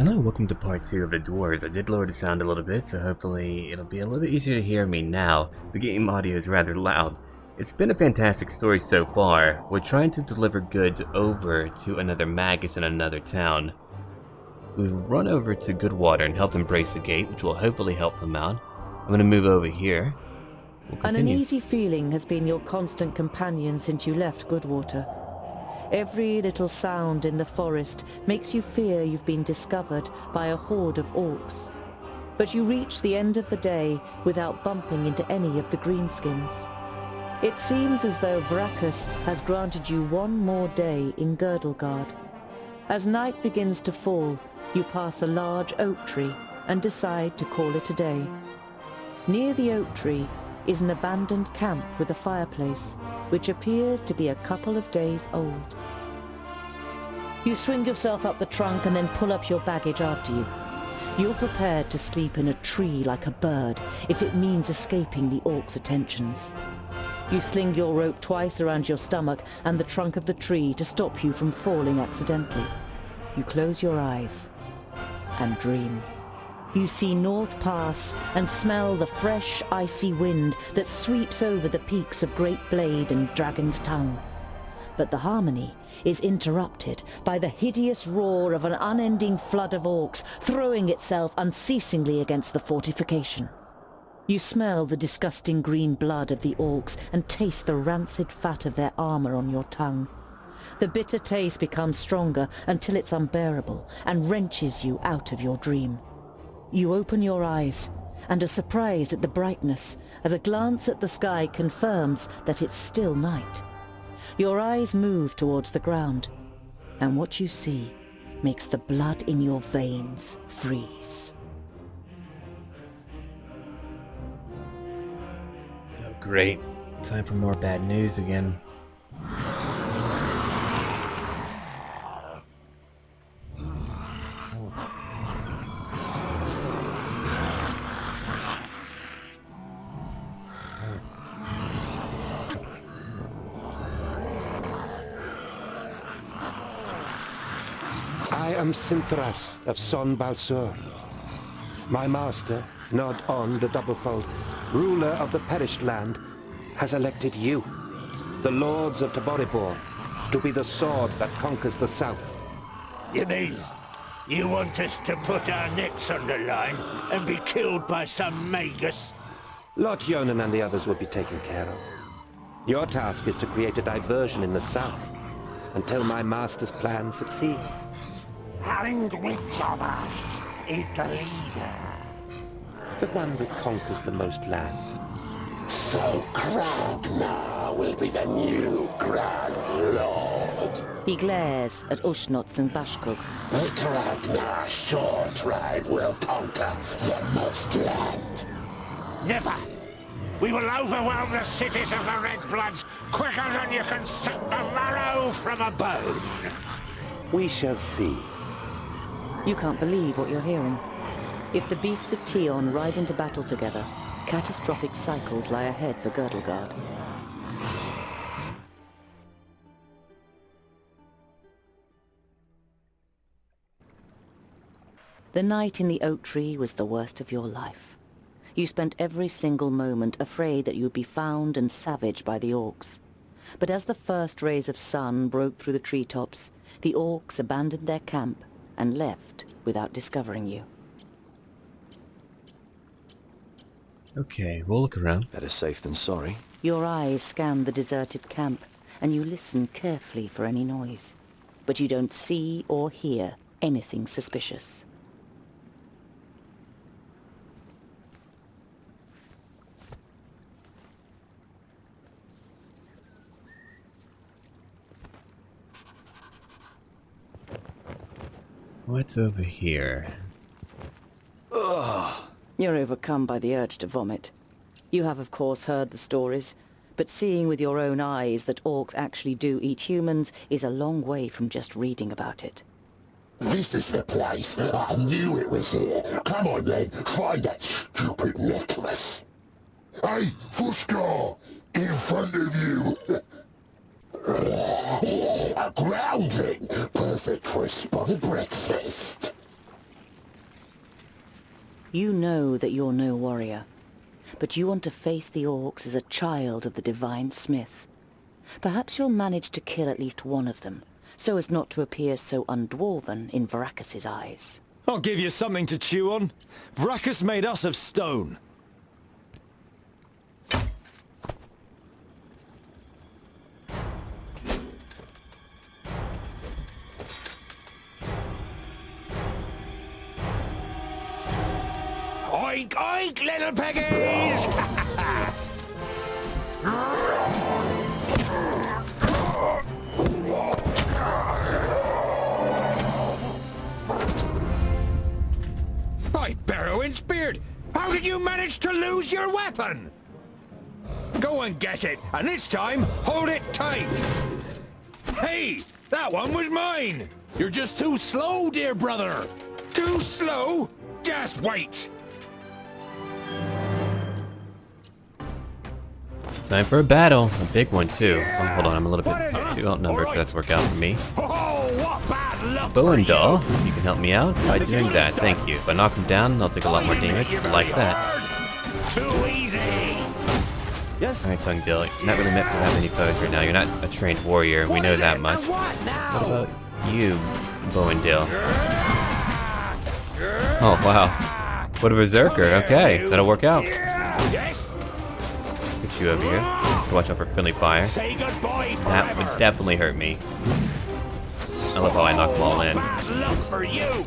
Hello, welcome to part 2 of the Dwarves. I did lower the sound a little bit, so hopefully it'll be a little bit easier to hear me now. The game audio is rather loud. It's been a fantastic story so far. We're trying to deliver goods over to another magus in another town. We've run over to Goodwater and helped them brace the gate, which will hopefully help them out. I'm going to move over here. We'll An continue. uneasy feeling has been your constant companion since you left Goodwater. Every little sound in the forest makes you fear you've been discovered by a horde of orcs. But you reach the end of the day without bumping into any of the greenskins. It seems as though Vrakus has granted you one more day in Girdlegard. As night begins to fall, you pass a large oak tree and decide to call it a day. Near the oak tree is an abandoned camp with a fireplace, which appears to be a couple of days old. You swing yourself up the trunk and then pull up your baggage after you. You're prepared to sleep in a tree like a bird if it means escaping the orcs' attentions. You sling your rope twice around your stomach and the trunk of the tree to stop you from falling accidentally. You close your eyes and dream. You see North Pass and smell the fresh, icy wind that sweeps over the peaks of Great Blade and Dragon's Tongue. But the harmony is interrupted by the hideous roar of an unending flood of orcs throwing itself unceasingly against the fortification. You smell the disgusting green blood of the orcs and taste the rancid fat of their armor on your tongue. The bitter taste becomes stronger until it's unbearable and wrenches you out of your dream. You open your eyes and are surprised at the brightness as a glance at the sky confirms that it's still night. Your eyes move towards the ground, and what you see makes the blood in your veins freeze. Oh, great. Time for more bad news again. I am Sinthras of Son Balsur. My master, Nod On the Doublefold, ruler of the perished land, has elected you, the lords of Taboribor, to be the sword that conquers the south. You mean, you want us to put our necks on the line and be killed by some magus? Lot Yonan and the others will be taken care of. Your task is to create a diversion in the south, until my master's plan succeeds. And which of us is the leader? The one that conquers the most land. So Kragnar will be the new Grand Lord. He glares at Ushnots and Bashkug. The Kragnar Shore tribe will conquer the most land. Never! We will overwhelm the cities of the Red Bloods quicker than you can suck the marrow from a bone. We shall see. You can't believe what you're hearing. If the beasts of Tion ride into battle together, catastrophic cycles lie ahead for Girdlegard. The night in the oak tree was the worst of your life. You spent every single moment afraid that you would be found and savaged by the orcs. But as the first rays of sun broke through the treetops, the orcs abandoned their camp and left without discovering you. Okay, we'll look around. Better safe than sorry. Your eyes scan the deserted camp, and you listen carefully for any noise. But you don't see or hear anything suspicious. What's over here? You're overcome by the urge to vomit. You have, of course, heard the stories, but seeing with your own eyes that orcs actually do eat humans is a long way from just reading about it. This is the place. I knew it was here. Come on then, find that stupid necklace. Hey, Fuskar! In front of you! A groundling! Perfect for a spotted breakfast. You know that you're no warrior, but you want to face the orcs as a child of the Divine Smith. Perhaps you'll manage to kill at least one of them, so as not to appear so undwarven in Varacus's eyes. I'll give you something to chew on. Varacus made us of stone. Oink, oink, little piggies! By Barrowin's beard! How did you manage to lose your weapon? Go and get it, and this time, hold it tight! Hey! That one was mine! You're just too slow, dear brother! Too slow? Just wait! Time for a battle. A big one, too. Oh, hold on, I'm a little bit too outnumbered for that to work out for me. Oh, what bad luck Bow and for you. Doll, you can help me out by doing that. Thank you. If I knock him down, I'll take a lot more damage. Like that. Too easy! Yes? Alright, Tongue Dill. You're not really meant to have any foes right now. You're not a trained warrior. We know that much. What now? What about you, Bow and Dill? Oh, wow. What a berserker. Okay, that'll work out. Yes? Get you over here. Watch out for friendly fire. Say goodbye That forever. would definitely hurt me. I love how I knock them all in. Bad luck for you.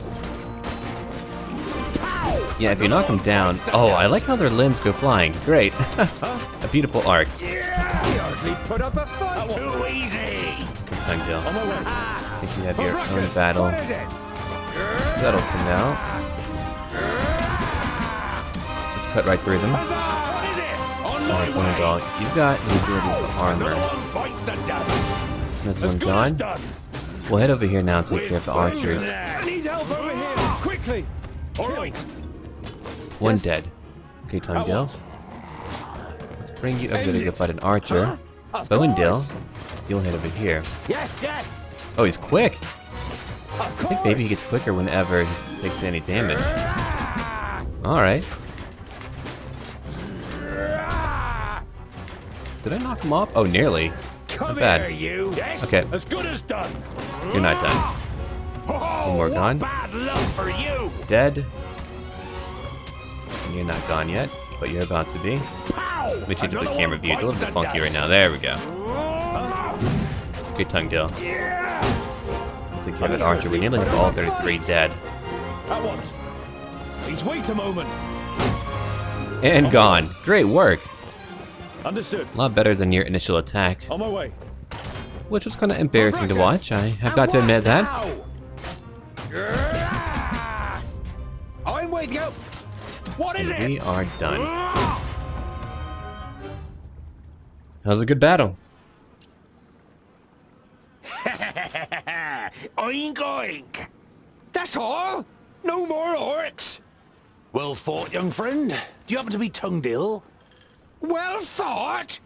Yeah, if you knock them down... Oh, I like how their limbs go flying. Great. A beautiful arc. Hardly put up a fight. Too easy. Good Tongue Dill. On my way. I think you have your own Ruckus, battle what is it? settled for now. Let's cut right through them. Huzzah! What is it? On my Alright, Bow and way. Doll, you've got the majority of the armor. No one bites the dust. Another As one good as gone. done. We'll head over here now and take care of the archers. I need help over here. Quickly. All right. One Yes. dead. Okay, Tongue At Dill. once. Let's bring you over End to go it. fight an archer. Of Bow and Dill, course. you'll head over here. Yes, yes. Oh, he's quick! Of I course. think maybe he gets quicker whenever he takes any damage. Alright. Did I knock him off? Oh, nearly. Come Not bad. here, you. Yes. Okay. As good as done. You're not done. Oh, One more what gone. bad luck for you. Dead. And you're not gone yet, but you're about to be. Pow! Let me change up the Another camera one view. It's a little bites bit the funky right dust. now. There we go. Good Tongue Dill. Yeah. Let's take care of that archer. We nearly have all 33 dead. At once. Please wait a moment. And gone. Great work. Understood. A lot better than your initial attack, On my way. which was kind of embarrassing to Ruckus. watch. I have got to admit that. Yeah. I'm with you. What is And it? we are done. That was a good battle. Oink oink. That's all? No more orcs? Well fought, young friend. Do you happen to be Tongue Dill? Well fought?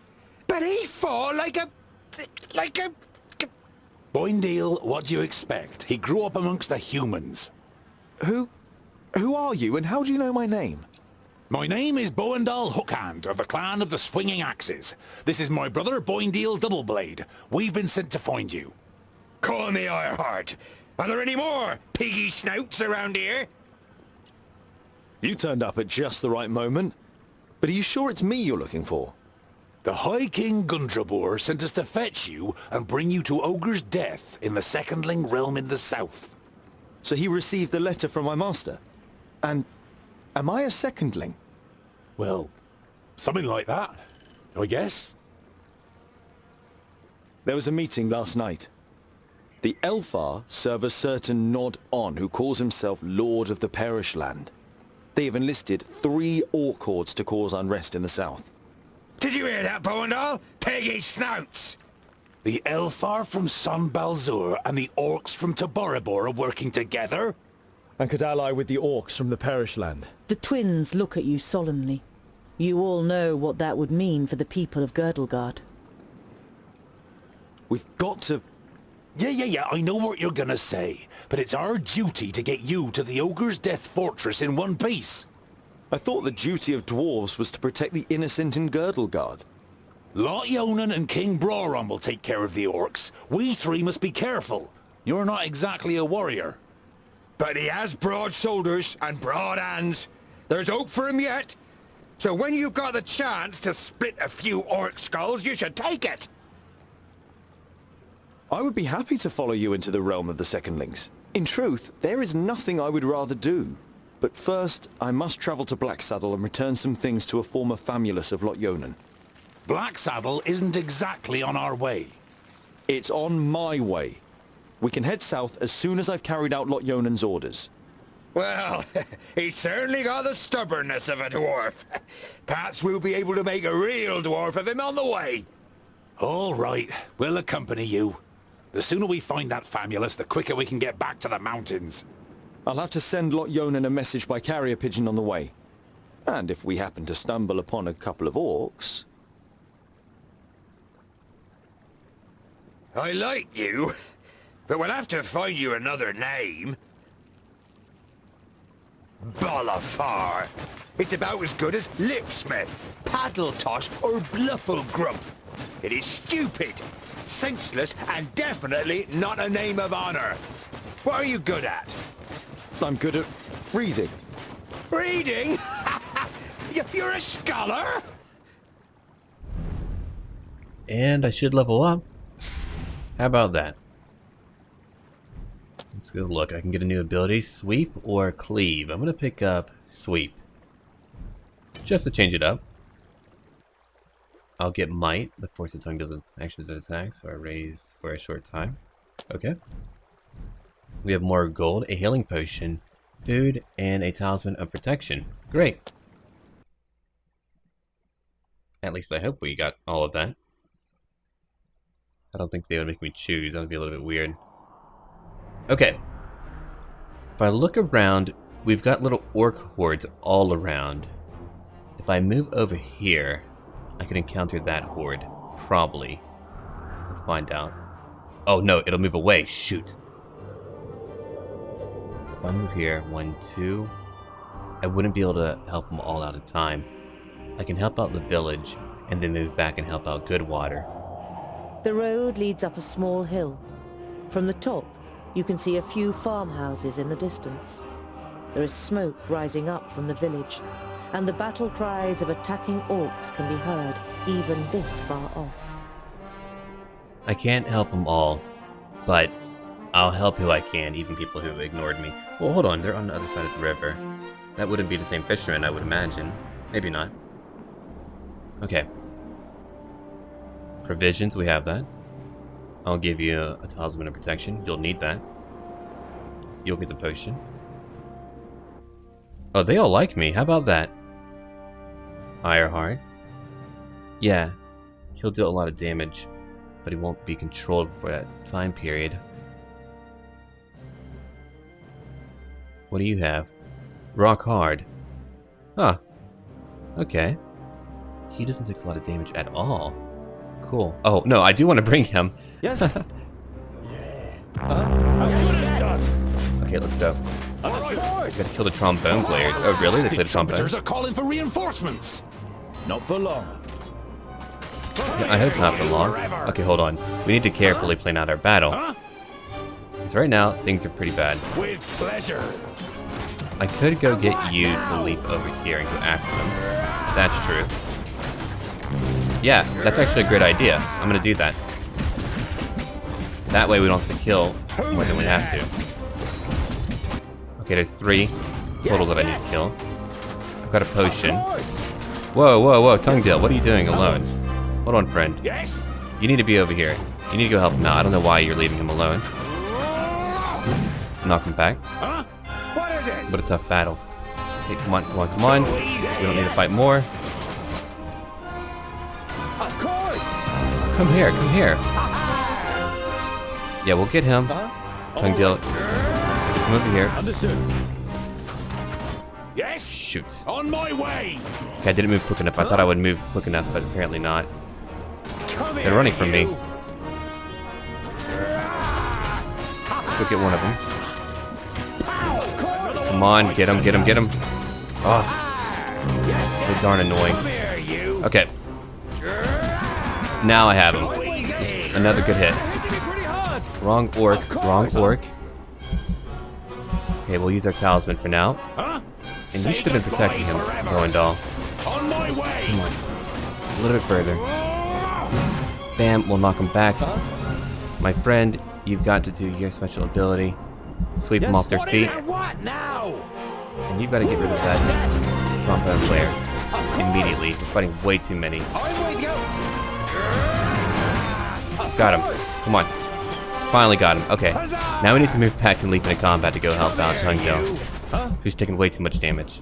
But he fought like a... Boindale, what do you expect? He grew up amongst the humans. Who are you and how do you know my name? My name is Boindal Hookhand of the clan of the Swinging Axes. This is my brother Boindale Doubleblade. We've been sent to find you. Call me Ironheart. Are there any more piggy snouts around here? You turned up at just the right moment. But are you sure it's me you're looking for? The High King Gundrabur sent us to fetch you and bring you to Ogre's death in the Secondling realm in the south. So he received the letter from my master? And am I a secondling? Well, something like that, I guess. There was a meeting last night. The Elfar serve a certain Nod-On who calls himself Lord of the Perish Land. They have enlisted 3 orc hordes to cause unrest in the south. Did you hear that, Boindal? Piggy snouts! The Elfar from Son Balzur and the orcs from Taboribor are working together? And could ally with the orcs from the Perish Land. The twins look at you solemnly. You all know what that would mean for the people of Girdlegard. We've got to... Yeah, I know what you're gonna say. But it's our duty to get you to the Ogre's Death Fortress in one piece. I thought the duty of dwarves was to protect the innocent in Girdlegard. Lot Yonan and King Broron will take care of the orcs. We three must be careful. You're not exactly a warrior. But he has broad shoulders and broad hands. There's hope for him yet. So when you've got the chance to split a few orc skulls, you should take it. I would be happy to follow you into the realm of the Secondlings. In truth, there is nothing I would rather do. But first, I must travel to Blacksaddle and return some things to a former famulus of Lot Yonan. Blacksaddle isn't exactly on our way. It's on my way. We can head south as soon as I've carried out Lot Yonan's orders. Well, he's certainly got the stubbornness of a dwarf. Perhaps we'll be able to make a real dwarf of him on the way. All right, we'll accompany you. The sooner we find that famulus, the quicker we can get back to the mountains. I'll have to send Lot Yonan a message by carrier pigeon on the way. And if we happen to stumble upon a couple of orcs... I like you, but we'll have to find you another name. Bolafar. It's about as good as Lipsmith, Paddletosh, or Blufflegrump. It is stupid, senseless, and definitely not a name of honor. What are you good at? I'm good at reading. Reading? You're a scholar? And I should level up. How about that? Let's go look. I can get a new ability, sweep or cleave. I'm gonna pick up sweep. Just to change it up. I'll get might. The force of tongue does actions and attacks, so I raise for a short time. Okay. We have more gold, a healing potion, food, and a talisman of protection. Great. At least I hope we got all of that. I don't think they would make me choose. That would be a little bit weird. Okay. If I look around, we've got little orc hordes all around. If I move over here, I can encounter that horde. Probably. Let's find out. Oh no, it'll move away. Shoot. If I move here, 1, 2, I wouldn't be able to help them all out in time. I can help out the village, and then move back and help out Goodwater. The road leads up a small hill. From the top, you can see a few farmhouses in the distance. There is smoke rising up from the village, and the battle cries of attacking orcs can be heard even this far off. I can't help them all, but I'll help who I can, even people who ignored me. Well, hold on, they're on the other side of the river. That wouldn't be the same fisherman, I would imagine. Maybe not. Okay. Provisions, we have that. I'll give you a talisman of protection. You'll need that. You'll get the potion. Oh, they all like me. How about that? Ironheart. Yeah, he'll deal a lot of damage, but he won't be controlled for that time period. What do you have? Rock hard. Huh. Okay. He doesn't take a lot of damage at all. Cool. Oh, no, I do want to bring him. Yes? Okay, let's go. We gotta kill the trombone players. Oh, really? They play the trombone? Trumpeters are calling for reinforcements. Not for long. Yeah, I hope not for long. Okay, hold on. We need to carefully plan out our battle. Because right now, things are pretty bad. With pleasure. I could go get you to leap over here and go after them. That's true. Yeah, that's actually a great idea. I'm gonna do that. That way we don't have to kill more than we have to. Okay, there's 3 total that I need to kill. I've got a potion. Whoa, whoa, whoa, Tonguedale, what are you doing alone? Hold on, friend. Yes. You need to be over here. You need to go help him out. I don't know why you're leaving him alone. Knock him back. Huh? What is it? What a tough battle. Okay, come on, come on, come on. We don't need to fight more. Of course. Come here, come here. Yeah, we'll get him. Tonguedale, come over here. Understood. Yes. Shoot. On my way. Okay, I didn't move quick enough. I thought I would move quick enough, but apparently not. Come They're running from me. Go get one of them. Come on, get him, get him, get him. Oh, They're darn annoying. Okay. Now I have him. Another good hit. Wrong orc. Wrong orc. Okay, we'll use our talisman for now. And you should have been protecting him, Roandal. Come on. A little bit further. Bam, we'll knock him back. My friend, you've got to do your special ability. Sweep them off their feet. And you've got to get rid of that trombone player immediately. We're fighting way too many. Got him. Come on. Finally got him. Okay. Now we need to move back and leap into combat to go help out Tungdale, who's taking way too much damage.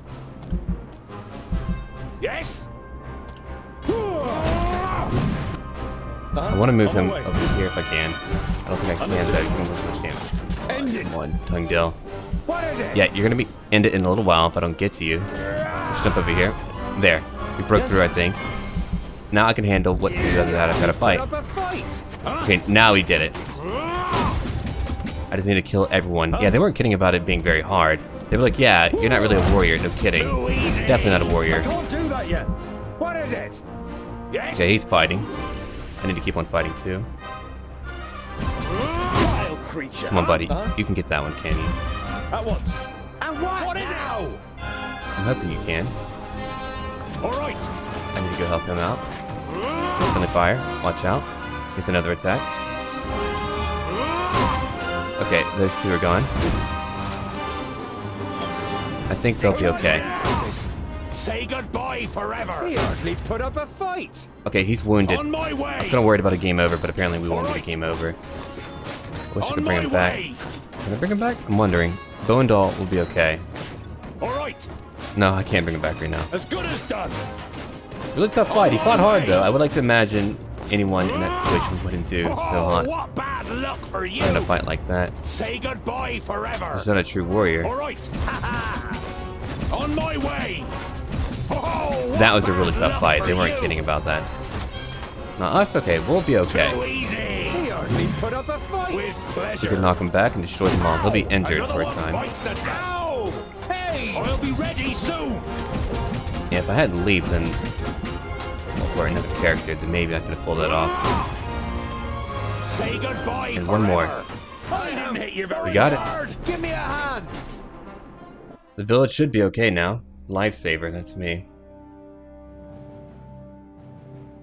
Yes. I want to move him over here if I can. I don't think I can, though. He's going to lose too much damage. Come on, Tungdale. Yeah, you're going to end it in a little while if I don't get to you. Let's jump over here. There. We broke through, I think. Now I can handle what to do other than that. I've got to fight. Okay, now he did it. I just need to kill everyone. Yeah, they weren't kidding about it being very hard. They were like, yeah, you're not really a warrior. No kidding. Definitely not a warrior. Can't do that yet. What is it? Yes. Okay, he's fighting. I need to keep on fighting too. Wild creature. Come on, buddy. You can get that one, can you? At once. And what is now? I'm hoping you can. All right. I need to go help him out. Friendly fire. Watch out. Gets another attack. Okay, those two are gone. I think they'll be okay. Say goodbye forever. He hardly put up a fight. Okay, he's wounded. On my way. I was gonna worry about a game over, but apparently we won't get a game over. Wish I could bring him back. Can I bring him back? I'm wondering. Boandal will be okay. All right. No, I can't bring him back right now. As good as done. Really tough fight. He fought hard though. I would like to imagine anyone in that situation wouldn't do so hot. What bad luck for you. In a fight like that. Say goodbye forever. He's not a true warrior. All right. On my way. That was a really tough fight. They weren't kidding about that. No, us okay. We'll be okay. Too easy. He hardly put up a fight. With We pleasure. can knock him back and destroy them all. He'll be injured for a time. Bites the down. Hey, I'll be ready soon. Yeah, if I hadn't leave, then for another character, then maybe I could have pulled it off. Say goodbye. And one more. I didn't hit you very We got it. hard. Give me a hand. The village should be okay now. Lifesaver, that's me.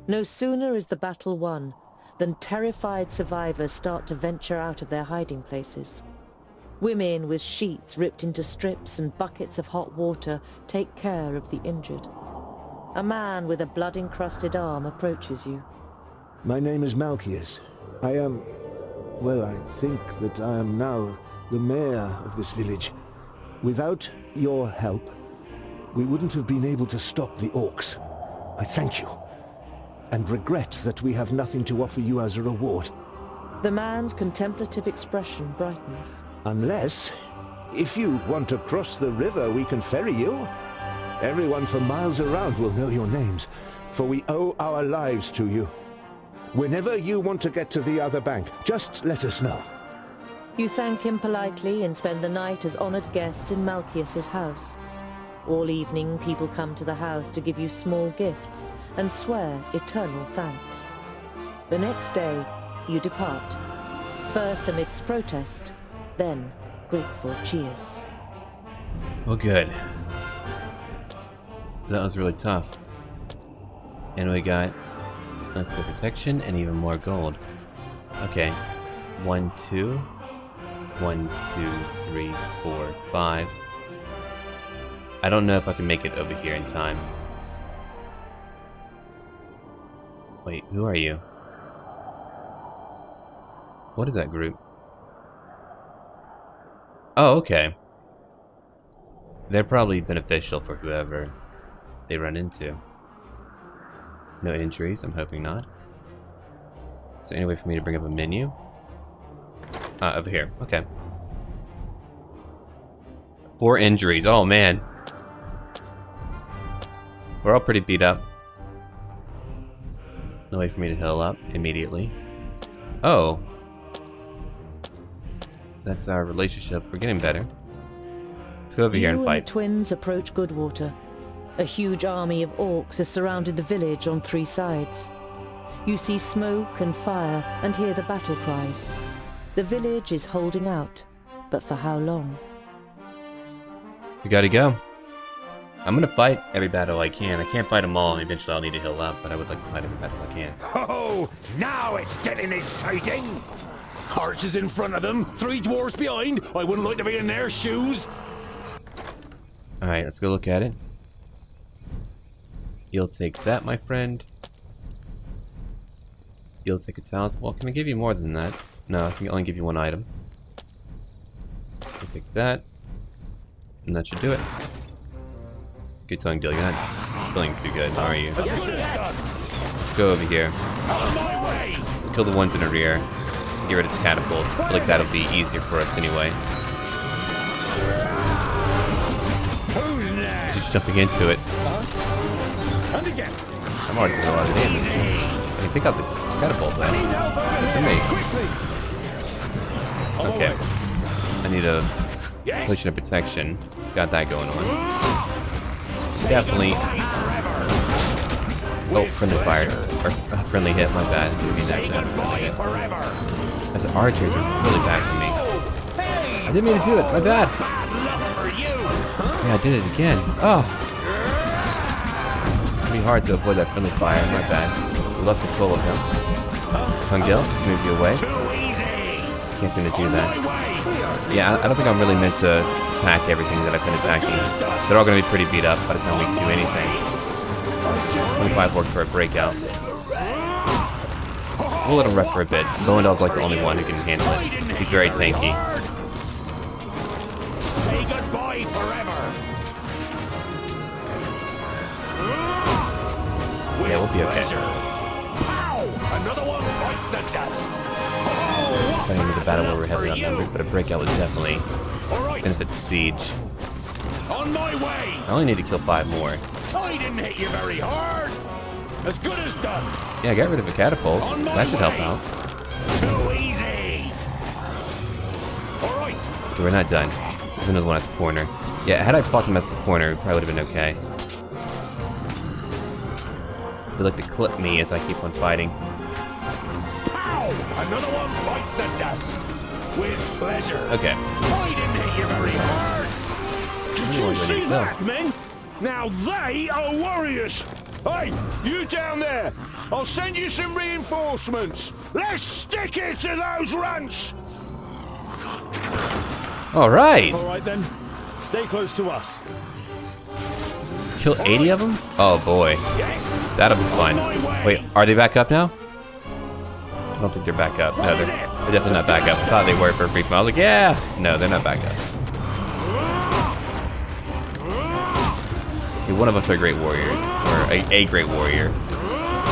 No sooner is the battle won than terrified survivors start to venture out of their hiding places. Women with sheets ripped into strips and buckets of hot water take care of the injured. A man with a blood-encrusted arm approaches you. My name is Malchius. I am... well, I think that I am now the mayor of this village. Without your help, we wouldn't have been able to stop the orcs. I thank you, and regret that we have nothing to offer you as a reward. The man's contemplative expression brightens. Unless, if you want to cross the river, we can ferry you. Everyone for miles around will know your names, for we owe our lives to you. Whenever you want to get to the other bank, just let us know. You thank him politely and spend the night as honored guests in Malchius's house. All evening, people come to the house to give you small gifts and swear eternal thanks. The next day, you depart. First amidst protest, then grateful cheers. Well, good. That was really tough. And we got extra protection and even more gold. Okay. 1, 2. 1, 2, 3, 4, 5. I don't know if I can make it over here in time. Wait, who are you? What is that group? Oh, okay. They're probably beneficial for whoever they run into. No injuries, I'm hoping not. Is there any way for me to bring up a menu? Over here, okay. 4 injuries, oh man. We're all pretty beat up. No way for me to heal up immediately. Oh. That's our relationship. We're getting better. Let's go over here and You fight. and the twins approach Goodwater. A huge army of orcs has surrounded the village on 3 sides. You see smoke and fire and hear the battle cries. The village is holding out, but for how long? We gotta go. I'm gonna fight every battle I can. I can't fight them all. Eventually I'll need to heal up, but I would like to fight every battle I can. Oh, now it's getting exciting! Archers in front of them, 3 dwarves behind. I wouldn't like to be in their shoes. Alright, let's go look at it. You'll take that, my friend. You'll take a talisman. Well, can I give you more than that? No, I can only give you 1 item. I'll take that. And that should do it. Good telling deal. You're not feeling too good, are you? Let's go over here. We'll kill the ones in the rear. Get rid of the catapults. I feel like that'll be easier for us anyway. Just jumping into it. I'm already doing a lot of damage. I can take out the catapult then. For me. Okay. I need a potion of protection. Got that going on. Definitely. Oh, friendly fire. Or friendly hit, my bad. As archers are really bad for me. I didn't mean to do it, my bad. Yeah, I did it again. Oh. It'd be hard to avoid that friendly fire, my bad. We lost control of him. Tungil, just move you away. Can't seem to do that. Yeah, I don't think I'm really meant to attack everything that I've been attacking. They're all going to be pretty beat up by the time we do anything. 25 works for a breakout. We'll let him rest for a bit. Bowendahl's like the only one who can handle it. He's very tanky. Say goodbye forever. Yeah, we'll be okay. Another one bites the dust. Fighting into the battle where we're heavily outnumbered, but a breakout would definitely benefit the siege. On my way. I only need to kill 5 more. I didn't hit you very hard. As good as done. Yeah, I got rid of a catapult. That should help out. Too easy. All right. Okay, we're not done. There's another one at the corner. Yeah, had I fought him at the corner, it probably would have been okay. They'd like to clip me as I keep on fighting. Pow! Another one bites the dust. With pleasure. Okay. I didn't hit you very hard. Did you see that, men? Now they are warriors. Hey, you down there. I'll send you some reinforcements. Let's stick it to those runts. All right. All right then. Stay close to us. Kill 80 of them? Oh boy. Yes. That'll be fun. Wait, are they back up now? I don't think they're back up. No, they're definitely not back up. I thought they were for a brief moment. I was like, yeah. No, they're not back up. Okay, one of us are great warriors. Or a great warrior.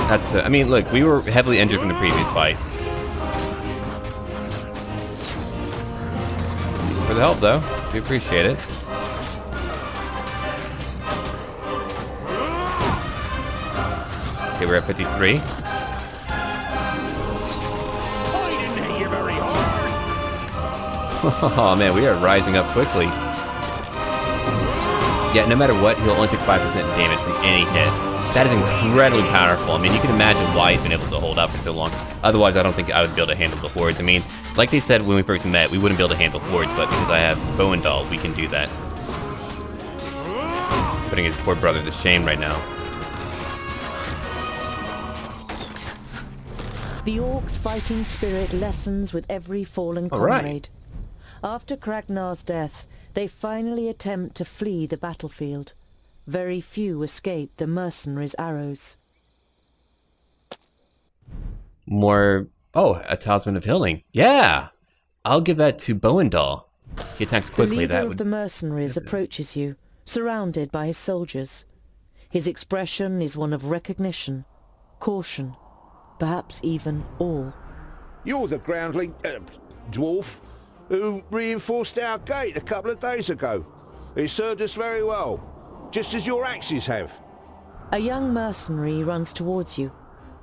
That's, I mean, look, we were heavily injured from the previous fight. Thank you for the help, though. We appreciate it. Okay, we're at 53. Oh man, we are rising up quickly. Yeah, no matter what, he'll only take 5% damage from any hit. That is incredibly powerful. I mean, you can imagine why he's been able to hold out for so long. Otherwise, I don't think I would be able to handle the hordes. I mean, like they said when we first met, we wouldn't be able to handle hordes, but because I have Bowendahl, we can do that. Putting his poor brother to shame right now. The orcs' fighting spirit lessens with every fallen comrade. After Kragnar's death, they finally attempt to flee the battlefield. Very few escape the mercenaries' arrows. More... Oh, a talisman of healing. Yeah! I'll give that to Bowendahl. He attacks quickly. The leader of the mercenaries approaches you, surrounded by his soldiers. His expression is one of recognition, caution, perhaps even awe. You're the groundling dwarf who reinforced our gate a couple of days ago. It served us very well, just as your axes have. A young mercenary runs towards you.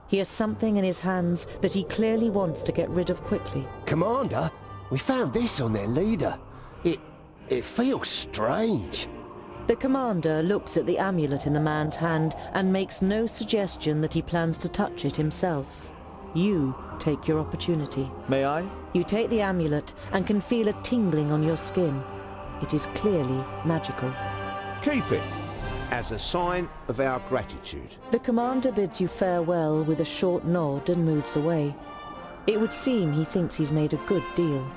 He has something in his hands that he clearly wants to get rid of quickly. Commander, we found this on their leader. It feels strange. The commander looks at the amulet in the man's hand and makes no suggestion that he plans to touch it himself. You take your opportunity. May I? You take the amulet and can feel a tingling on your skin. It is clearly magical. Keep it, as a sign of our gratitude. The commander bids you farewell with a short nod and moves away. It would seem he thinks he's made a good deal.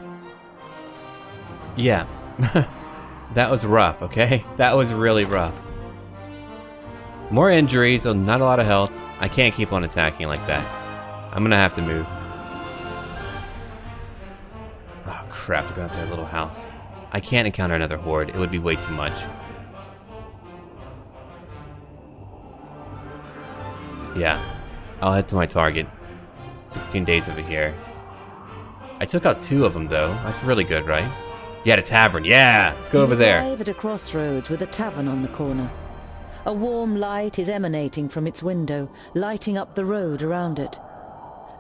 Yeah. That was rough, okay? That was really rough. More injuries, not a lot of health. I can't keep on attacking like that. I'm gonna have to move. Oh crap, we're going to their little house. I can't encounter another horde. It would be way too much. Yeah. I'll head to my target. 16 days over here. I took out 2 of them though. That's really good, right? Yeah, the tavern. Yeah! Let's go over there. You arrive at a crossroads with a tavern on the corner. A warm light is emanating from its window, lighting up the road around it.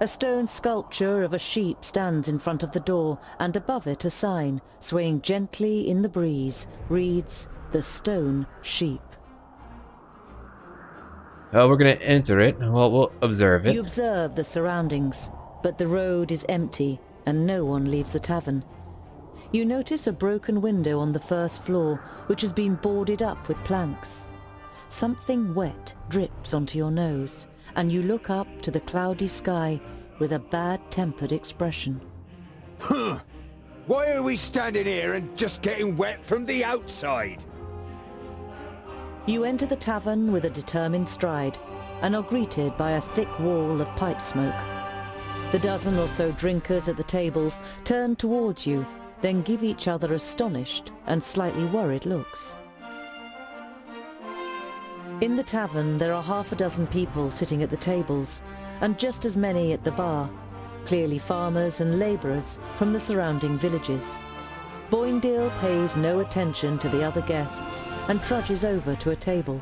A stone sculpture of a sheep stands in front of the door, and above it a sign, swaying gently in the breeze, reads, "The Stone Sheep." Oh, we're gonna enter it. Well, we'll observe it. You observe the surroundings, but the road is empty, and no one leaves the tavern. You notice a broken window on the first floor, which has been boarded up with planks. Something wet drips onto your nose, and you look up to the cloudy sky with a bad-tempered expression. Huh! Why are we standing here and just getting wet from the outside? You enter the tavern with a determined stride, and are greeted by a thick wall of pipe smoke. The dozen or so drinkers at the tables turn towards you, then give each other astonished and slightly worried looks. In the tavern there are half a dozen people sitting at the tables, and just as many at the bar, clearly farmers and labourers from the surrounding villages. Boindale pays no attention to the other guests and trudges over to a table.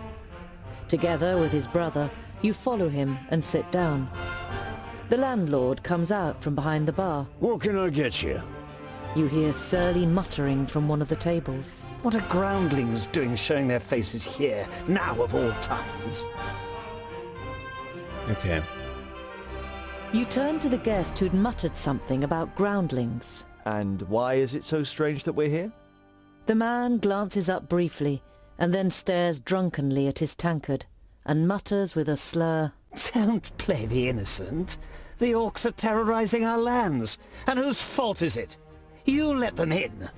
Together with his brother, you follow him and sit down. The landlord comes out from behind the bar. What can I get you? You hear surly muttering from one of the tables. What are groundlings doing showing their faces here, now of all times? Okay. You turn to the guest who'd muttered something about groundlings. And why is it so strange that we're here? The man glances up briefly, and then stares drunkenly at his tankard, and mutters with a slur, Don't play the innocent. The orcs are terrorizing our lands. And whose fault is it? You let them in.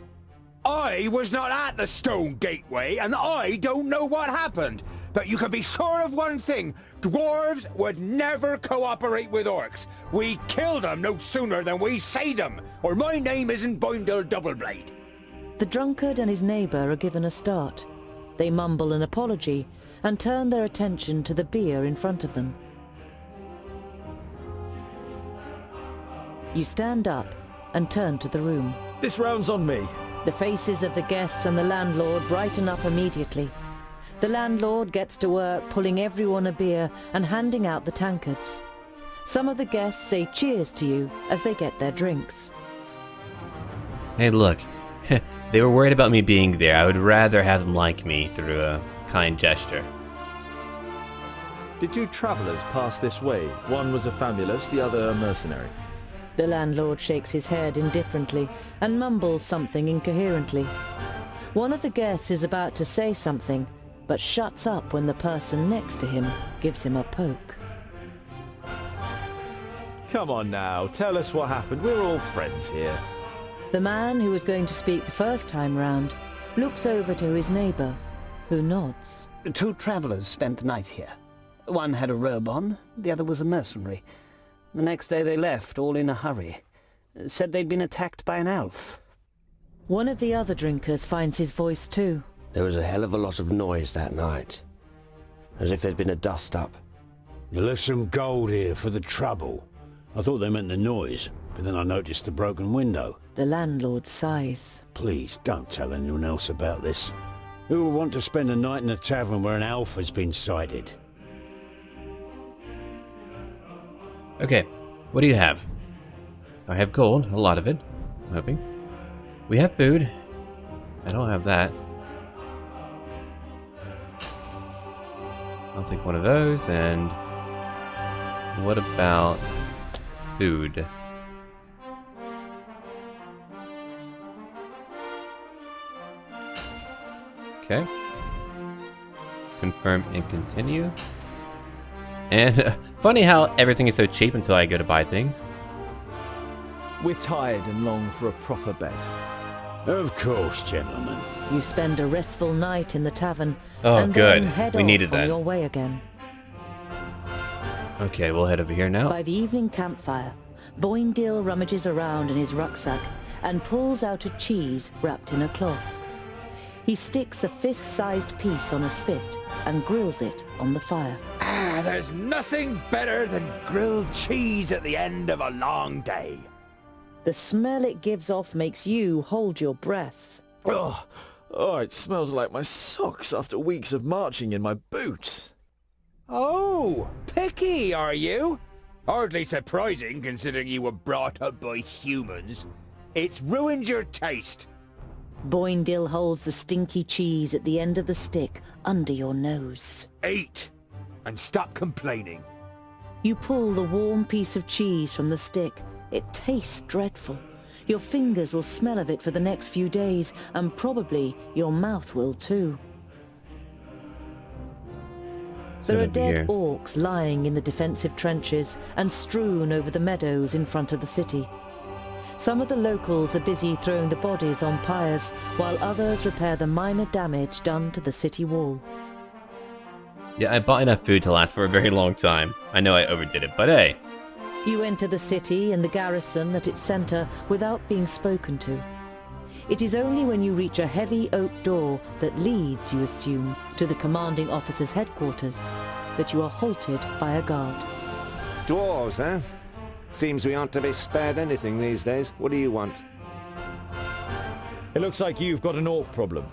I was not at the stone gateway, and I don't know what happened. But you can be sure of one thing. Dwarves would never cooperate with orcs. We kill them no sooner than we say them, or my name isn't Boindale Doubleblade. The drunkard and his neighbour are given a start. They mumble an apology and turn their attention to the beer in front of them. You stand up and turn to the room. This round's on me. The faces of the guests and the landlord brighten up immediately. The landlord gets to work pulling everyone a beer and handing out the tankards. Some of the guests say cheers to you as they get their drinks. Hey, look. They were worried about me being there. I would rather have them like me through a kind gesture. Did 2 travelers pass this way? One was a famulus, the other a mercenary. The landlord shakes his head indifferently and mumbles something incoherently. One of the guests is about to say something, but shuts up when the person next to him gives him a poke. Come on now, tell us what happened. We're all friends here. The man who was going to speak the first time round looks over to his neighbour, who nods. 2 travelers spent the night here. One had a robe on, the other was a mercenary. The next day they left, all in a hurry. Said they'd been attacked by an elf. One of the other drinkers finds his voice too. There was a hell of a lot of noise that night. As if there'd been a dust-up. You left some gold here for the trouble. I thought they meant the noise, but then I noticed the broken window. The landlord sighs. Please, don't tell anyone else about this. Who would want to spend a night in a tavern where an elf has been sighted? Okay, what do you have? I have gold, a lot of it, I'm hoping. We have food. I don't have that. I'll take one of those, and what about food? Okay. Confirm and continue. And funny how everything is so cheap until I go to buy things. We're tired and long for a proper bed. Of course, gentlemen. You spend a restful night in the tavern Oh, and good. then head We off needed on that. your way again. Okay, we'll head over here now. By the evening campfire, Boindil rummages around in his rucksack and pulls out a cheese wrapped in a cloth. He sticks a fist-sized piece on a spit and grills it on the fire. Ah, there's nothing better than grilled cheese at the end of a long day. The smell it gives off makes you hold your breath. Oh, it smells like my socks after weeks of marching in my boots. Oh, picky, are you? Hardly surprising, considering you were brought up by humans. It's ruined your taste. Boindil holds the stinky cheese at the end of the stick under your nose. Eat, and stop complaining. You pull the warm piece of cheese from the stick. It tastes dreadful. Your fingers will smell of it for the next few days, and probably your mouth will too. There are dead orcs lying in the defensive trenches and strewn over the meadows in front of the city. Some of the locals are busy throwing the bodies on pyres, while others repair the minor damage done to the city wall. Yeah, I bought enough food to last for a very long time. I know I overdid it, but hey. You enter the city and the garrison at its center without being spoken to. It is only when you reach a heavy oak door that leads, you assume, to the commanding officer's headquarters that you are halted by a guard. Dwarves, eh? Seems we aren't to be spared anything these days. What do you want? It looks like you've got an orc problem.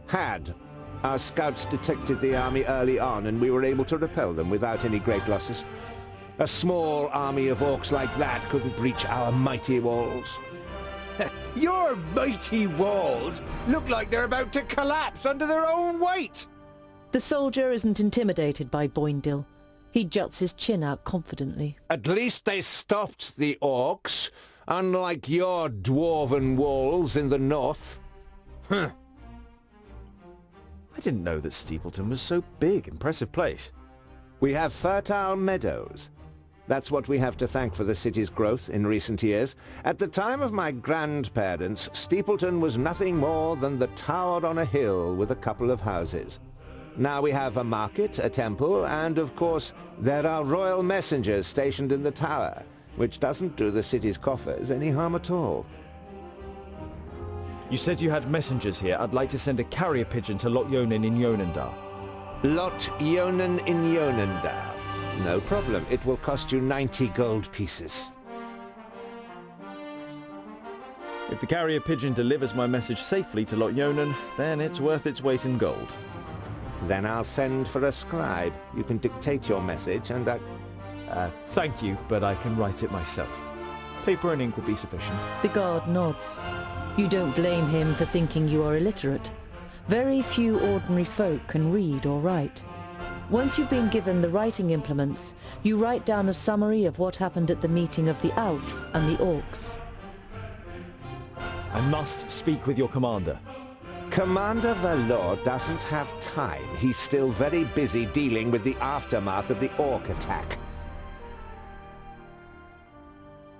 Had. Our scouts detected the army early on, and we were able to repel them without any great losses. A small army of orcs like that couldn't breach our mighty walls. Your mighty walls look like they're about to collapse under their own weight. The soldier isn't intimidated by Boindil. He juts his chin out confidently. At least they stopped the orcs, unlike your dwarven walls in the north. I didn't know that Steepleton was so big. Impressive place. We have fertile meadows. That's what we have to thank for the city's growth in recent years. At the time of my grandparents, Steepleton was nothing more than the tower on a hill with a couple of houses. Now we have a market, a temple, and of course there are royal messengers stationed in the tower, which doesn't do the city's coffers any harm at all. You said you had messengers here. I'd like to send a carrier pigeon to Lot Yonan in Yonendar. Lot Yonan in Yonendar. No problem. It will cost you 90 gold pieces. If the carrier pigeon delivers my message safely to Lot Yonan, then it's worth its weight in gold. Then I'll send for a scribe. You can dictate your message and Thank you, but I can write it myself. Paper and ink will be sufficient. The guard nods. You don't blame him for thinking you are illiterate. Very few ordinary folk can read or write. Once you've been given the writing implements, you write down a summary of what happened at the meeting of the älfs and the orcs. I must speak with your commander. Commander Valor doesn't have time. He's still very busy dealing with the aftermath of the orc attack.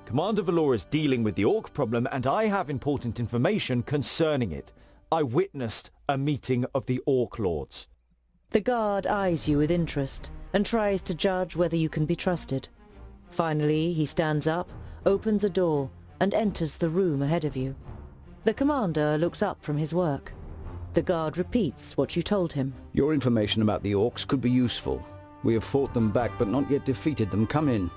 Commander Valor is dealing with the orc problem, and I have important information concerning it. I witnessed a meeting of the orc lords. The guard eyes you with interest and tries to judge whether you can be trusted. Finally, he stands up, opens a door, and enters the room ahead of you. The commander looks up from his work. The guard repeats what you told him. Your information about the orcs could be useful. We have fought them back but not yet defeated them. Come in.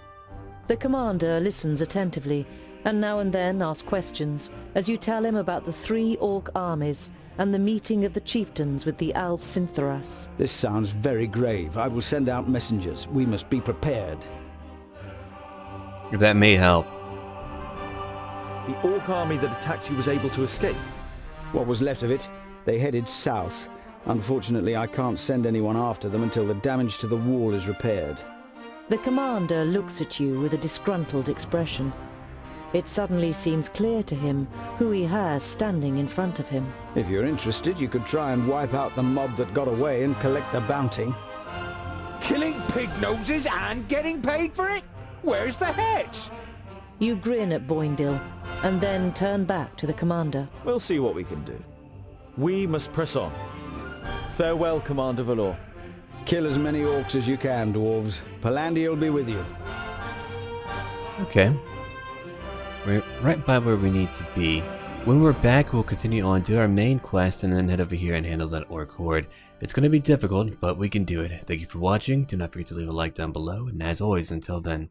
The commander listens attentively and now and then asks questions as you tell him about the 3 orc armies and the meeting of the chieftains with the älfs in Surreal. This sounds very grave. I will send out messengers. We must be prepared. That may help. The orc army that attacked you was able to escape. What was left of it? They headed south. Unfortunately, I can't send anyone after them until the damage to the wall is repaired. The commander looks at you with a disgruntled expression. It suddenly seems clear to him who he has standing in front of him. If you're interested, you could try and wipe out the mob that got away and collect the bounty. Killing pig noses and getting paid for it? Where's the heads? You grin at Boindil, and then turn back to the commander. We'll see what we can do. We must press on. Farewell, Commander Valor. Kill as many orcs as you can, dwarves. Palandir will be with you. Okay. We're right by where we need to be. When we're back, we'll continue on, do our main quest, and then head over here and handle that orc horde. It's going to be difficult, but we can do it. Thank you for watching. Do not forget to leave a like down below, and as always, until then,